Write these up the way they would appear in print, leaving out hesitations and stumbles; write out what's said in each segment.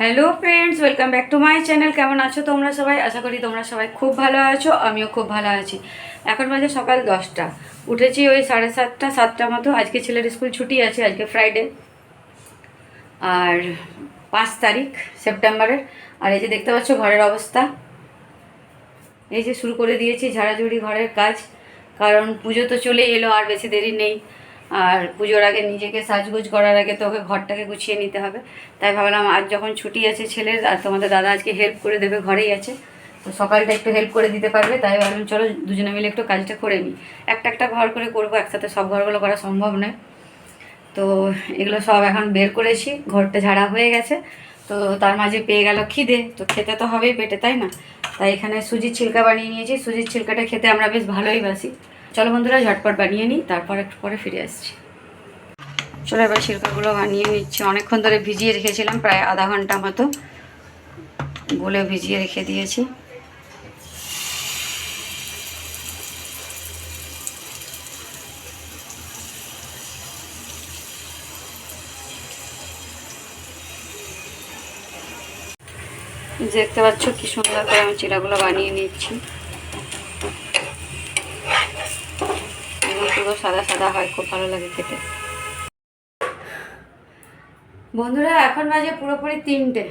Hello friends, welcome back to my channel. কেমন আছো তোমরা সবাই? আশা করি তোমরা সবাই খুব ভালো আছো, আমিও খুব ভালো আছি। এখন বাজে সকাল 10টা, উঠেছি ওই 7:30 7টার মতো। আজকে ছেলের স্কুল ছুটি আছে, আজকে ফ্রাইডে আর 5 তারিখ সেপ্টেম্বরের। আর এই যে দেখতে পাচ্ছ ঘরের অবস্থা, এই যে শুরু করে দিয়েছি ঝাড়াঝুড়ি ঘরের কাজ, কারণ পুজো তো চলে এলো, আর বেশি দেরি নেই। আর পুজোর আগে নিজেকে সাজগোজ করার আগে তো ওকে ঘরটাকে গুছিয়ে নিতে হবে। তাই ভাবলাম আজ যখন ছুটি আছে ছেলের, আর তোমাদের দাদা আজকে হেল্প করে দেবে, ঘরেই আছে, তো সকালটা একটু হেল্প করে দিতে পারবে। তাই ভাবলাম চলো দুজনে মিলে একটু কাজটা করে নিই। একটা একটা ঘর করে করবো, একসাথে সব ঘরগুলো করা সম্ভব নয়। তো এগুলো সব এখন বের করেছি, ঘরটা ঝাড়া হয়ে গেছে। তো তার মাঝে পেয়ে গেল খিদে, তো খেতে তো হবেই পেটে, তাই না? তাই এখানে সুজির ছিলকা বানিয়ে নিয়েছি। সুজির ছিলকাটা খেতে আমরা বেশ ভালোই বাসি। চলো বন্ধুরা ঝটপট বানিয়ে নিই, তারপর একটু পরে ফিরে আসছি। চলো এবার ছিলকাগুলো বানিয়ে নিচ্ছি। অনেকক্ষণ ধরে ভিজিয়ে রেখেছিলাম, প্রায় আধা ঘন্টা মতো গুলে ভিজিয়ে রেখে দিয়েছি। দেখতে পাচ্ছ কি সুন্দর করে আমি চিড়াগুলো বানিয়ে নিচ্ছি। পুরো সাদা সাদা হয়, খুব ভালো লাগে খেতে। বন্ধুরা এখন বাজে পুরোপুরি 3টে।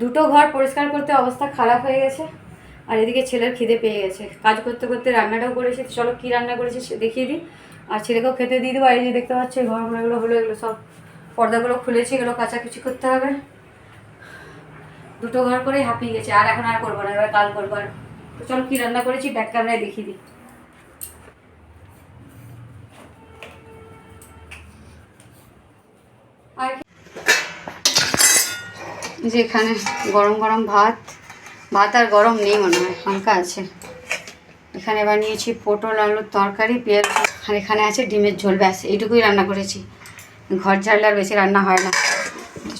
দুটো ঘর পরিষ্কার করতে অবস্থা খারাপ হয়ে গেছে, আর এদিকে ছেলের খিদে পেয়ে গেছে। কাজ করতে করতে রান্নাটাও করেছি। চলো কী রান্না করেছি দেখিয়ে দিই, আর ছেলেকেও খেতে দিয়ে দেবো। আর এই যে দেখতে পাচ্ছি ঘরগুলো এগুলো হলো, এগুলো সব পর্দাগুলো খুলেছি, এগুলো কাচাকুচি করতে হবে। দুটো ঘর করেই হাঁপিয়ে গেছে, আর এখন আর করবো না, এবার কাল করবো। আর তো চলো কী রান্না করেছি ব্যাক ক্যামেরায় দেখিয়ে দিই। আর যে এখানে গরম গরম ভাত আর গরম নেই মনে হয়, হালকা আছে। এখানে বানিয়েছি পটল আলুর তরকারি, পেঁয়াজ, আর এখানে আছে ডিমের ঝোল। ব্যাস এইটুকুই রান্না করেছি। ঘর ঝাড়লে আর বেশি রান্না হয় না।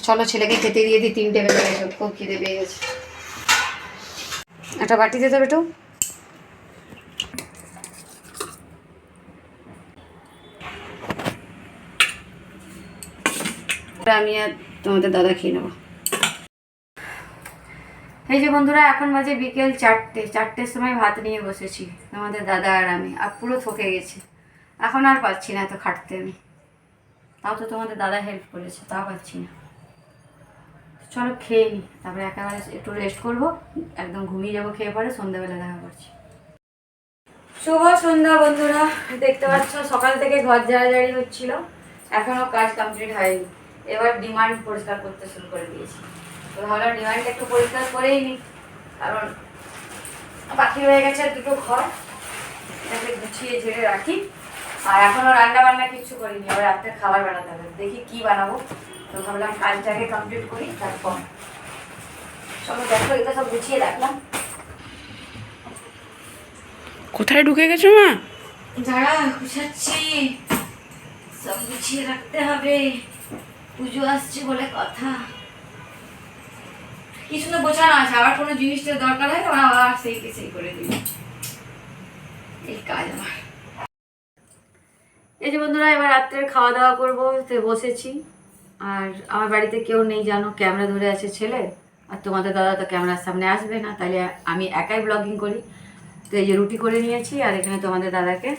চলো ছেলেকে খেতে দিয়ে দিই, 3টে বেজে গেছে, খুব খিদে পেয়ে গেছে। একটা বাটি দিতে হবে একটু। আমি আর তোমাদের দাদা খেয়ে নেবো। এই যে বন্ধুরা এখন বাজে বিকেল 4টের সময় ভাত নিয়ে বসেছি আমাদের দাদা আর আমি, আর পুরো থকে গেছি। এখন আর পাচ্ছি না এত খাটতে আমি। তাও তো তোমাদের দাদা হেল্প করেছে, তাও পাচ্ছি না। চলো খেয়ে নিই, তারপরে একেবারে একটু রেস্ট করবো, একদম ঘুমিয়ে যাবো। খেয়ে পরে সন্ধ্যাবেলা দেখা করছি। শুভ সন্ধ্যা বন্ধুরা। দেখতে পাচ্ছ সকাল থেকে ঘর ঝাড়াঝাড়ি হচ্ছিল, এখনো কাজ কমপ্লিট হয়নি। এবার ডিমান্ড পরিষ্কার করতে শুরু করে দিয়েছি। তো ভাবলাম ডিমান্ডটা একটু পরিষ্কার করেই নিই, কারণ বাকি হয়ে গেছে দুটো ঘর, এটাকে গুছিয়ে ঝেড়ে রাখি। আর এখনো রান্না বান্না কিছু করিনি, আবার রাত্রে খাবার বানাতে হবে, দেখি কি বানাবো। তো ভাবলাম কাজটাকে কমপ্লিট করি, তারপর চলো দেখো এটা সব গুছিয়ে রাখলাম। কোথায় ঢুকে গেছো মা? যারা গুছাচ্ছি, সব গুছিয়ে রাখতে হবে, পুজো আসছে বলে কথা। কি সুন্দর গোছানো আছে, আবার কোনো জিনিসটা দরকার হয় তখন আবার সেই করে দিই। এই কাজ আমার। এই যে বন্ধুরা এবার রাত্রের খাওয়া দাওয়া করবো, তো বসেছি। আর আমার বাড়িতে কেউ নেই জানো, ক্যামেরা ধরে আছে ছেলে, আর তোমাদের দাদা তো ক্যামেরার সামনে আসবে না, তাহলে আমি একাই ব্লগিং করি। তো এই যে রুটি করে নিয়েছি, আর এখানে তোমাদের দাদাকে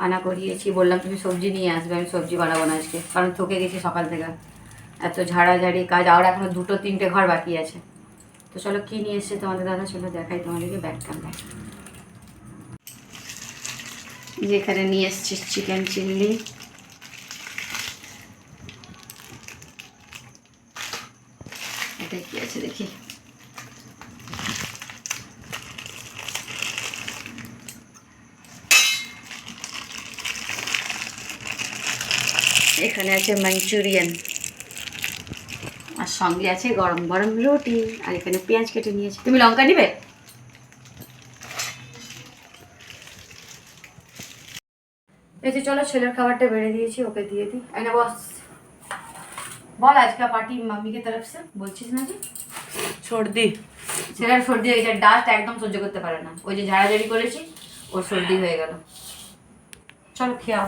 আনা করিয়েছি, বললাম তুমি সবজি নিয়ে আসবে, আমি সবজি বানাবো না আজকে, কারণ থকে গেছি সকাল থেকে, এত ঝাড়াঝাড়ি কাজ, আর এখনো 2-3টে ঘর বাকি আছে। তো চলো কী নিয়ে এসছে তোমাদের দাদা, চলো দেখাই তোমাদেরকে ব্যাগ ক্যামেরায়। যেখানে নিয়ে এসছি চিকেন চিল্লি, এটা কি আছে দেখি। এখানে আছে মাঞ্চুরিয়ান, আর সঙ্গে আছে গরম গরম রুটি, আর এখানে পেঁয়াজ কেটে নিয়েছি। তুমি লঙ্কা নিবে? এই যে চলো ছেলের খাবারটা বেড়ে দিয়েছি, ওকে দিয়ে দিই। এনে বস, বল আজকে পার্টি मम्मी की तरफ से বলছিস না যে? সর্দি, ছেলের সর্দি হয়েছে, ডাস্ট একদম সহ্য করতে পারে না। ওই যে ঝাড়াঝাড়ি করেছি, ওর সর্দি হয়ে গেল। চলো খেয়াও।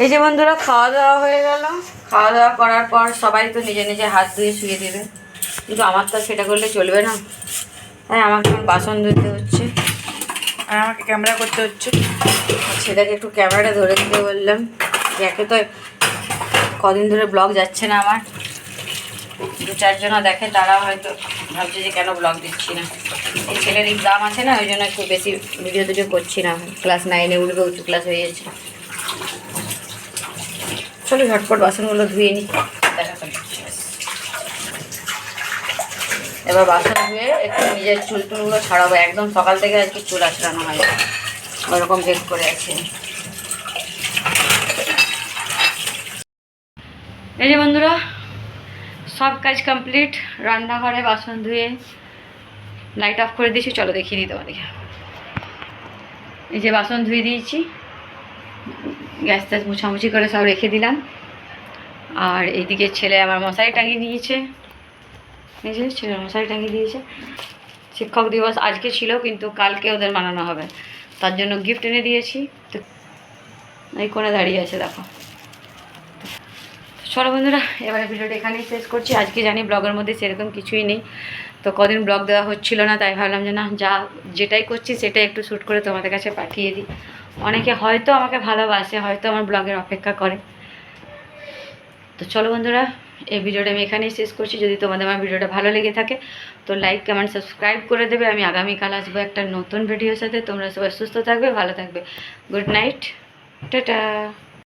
এই যে বন্ধুরা খাওয়া দাওয়া হয়ে গেল। খাওয়া দাওয়া করার পর সবাই তো নিজে নিজে হাত ধুয়ে শুয়ে দেবে, কিন্তু আমার তো সেটা করলে চলবে না, তাই আমাকে এখন বাসন ধুতে হচ্ছে আর আমাকে ক্যামেরা করতে হচ্ছে। সেটাকে একটু ক্যামেরাটা ধরে দিতে বললাম। একে তো কদিন ধরে ব্লগ যাচ্ছে না আমার, 2-4 জনা দেখে, তারা হয়তো ভাবছে যে কেন ব্লগ দিচ্ছি না। এই ছেলের এক্সাম আছে না, ওই জন্য একটু বেশি ভিডিও করছি না। ক্লাস 9-এ উঠবে, উঁচু ক্লাস হয়ে যাচ্ছে। চলো ঝটপট বাসনগুলো ধুয়ে নিই। এবার বাসন ধুয়ে একটু নিজের চুল টুলগুলো ছাড়াবো। একদম সকাল থেকে আজকে চুল আঁচড়ানো হয়, ওরকম বেক করে আছে। এই যে বন্ধুরা সব কাজ কমপ্লিট, রান্নাঘরে বাসন ধুয়ে লাইট অফ করে দিয়েছি। চলো দেখিয়ে দিই তোমাদেরকে। এই যে বাসন ধুয়ে দিয়েছি, গ্যাস ট্যাস মুছামুছি করে সব রেখে দিলাম। আর এইদিকে ছেলে আমার মশারি টাঙিয়ে দিয়েছে। এই যে ছেলে মশারি টাঙিয়ে দিয়েছে। শিক্ষক দিবস আজকে ছিল, কিন্তু কালকে ওদের মানানো হবে, তার জন্য গিফট এনে দিয়েছি। তো এই কোণে দাঁড়িয়ে আছে দেখো। চলো বন্ধুরা, এবারে ভিডিওটা এখানেই শেষ করছি। আজকে জানি ব্লগের মধ্যে সেরকম কিছুই নেই, তো কদিন ব্লগ দেওয়া হচ্ছিল না, তাই ভাবলাম যে না, যেটাই করছি সেটাই একটু শ্যুট করে তোমাদের কাছে পাঠিয়ে দিই। অনেকে হয়তো আমাকে ভালোবাসে, হয়তো আমার ব্লগের অপেক্ষা করে। তো চলো বন্ধুরা, এই ভিডিওটা আমি এখানেই শেষ করছি। যদি তোমাদের আমার ভিডিওটা ভালো লেগে থাকে তো লাইক কমেন্ট সাবস্ক্রাইব করে দেবে। আমি আগামীকাল আসবো একটা নতুন ভিডিওর সাথে। তোমরা সবাই সুস্থ থাকবে, ভালো থাকবে। Good night, tata.